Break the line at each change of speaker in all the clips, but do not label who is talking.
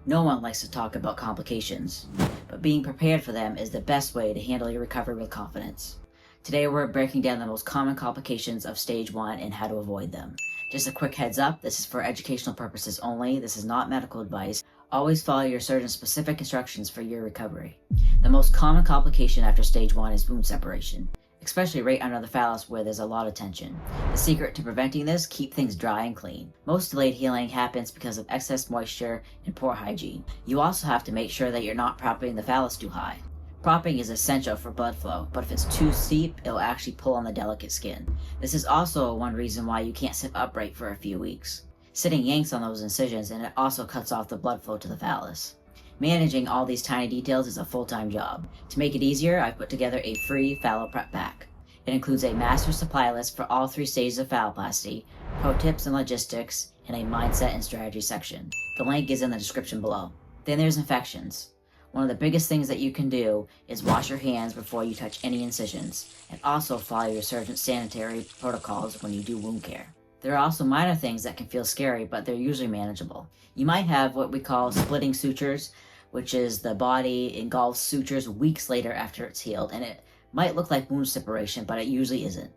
No one likes to talk about complications, but being prepared for them is the best way to handle your recovery with confidence. Today we're breaking down the most common complications of stage 1 and how to avoid them. Just a quick heads up, this is for educational purposes only, this is not medical advice. Always follow your surgeon's specific instructions for your recovery. The most common complication after stage 1 is wound separation, especially right under the phallus where there's a lot of tension. The secret to preventing this, keep things dry and clean. Most delayed healing happens because of excess moisture and poor hygiene. You also have to make sure that you're not propping the phallus too high. Propping is essential for blood flow, but if it's too steep, it'll actually pull on the delicate skin. This is also one reason why you can't sit upright for a few weeks. Sitting yanks on those incisions, and it also cuts off the blood flow to the phallus. Managing all these tiny details is a full-time job. To make it easier, I've put together a free Phallo Prep Pack. It includes a master supply list for all 3 stages of phalloplasty, pro tips and logistics, and a mindset and strategy section. The link is in the description below. Then there's infections. One of the biggest things that you can do is wash your hands before you touch any incisions, and also follow your surgeon's sanitary protocols when you do wound care. There are also minor things that can feel scary, but they're usually manageable. You might have what we call splitting sutures, which is the body engulfs sutures weeks later after it's healed, and it might look like wound separation, but it usually isn't.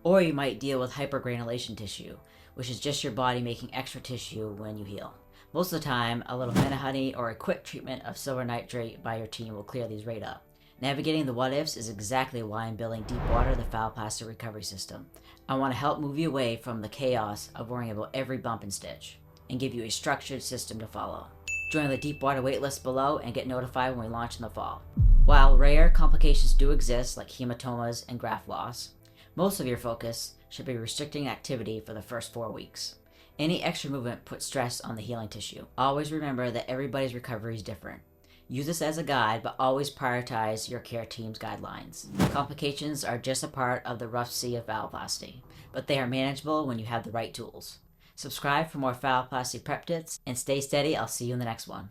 Or you might deal with hypergranulation tissue, which is just your body making extra tissue when you heal. Most of the time, a little honey or a quick treatment of silver nitrate by your team will clear these right up. Navigating the what-ifs is exactly why I'm building Deepwater, the Phalloplasty recovery system. I want to help move you away from the chaos of worrying about every bump and stitch, and give you a structured system to follow. Join the Deepwater waitlist below and get notified when we launch in the fall. While rare complications do exist, like hematomas and graft loss, most of your focus should be restricting activity for the first 4 weeks. Any extra movement puts stress on the healing tissue. Always remember that everybody's recovery is different. Use this as a guide, but always prioritize your care team's guidelines. Complications are just a part of the rough sea of phalloplasty, but they are manageable when you have the right tools. Subscribe for more phalloplasty prep tips, and stay steady. I'll see you in the next one.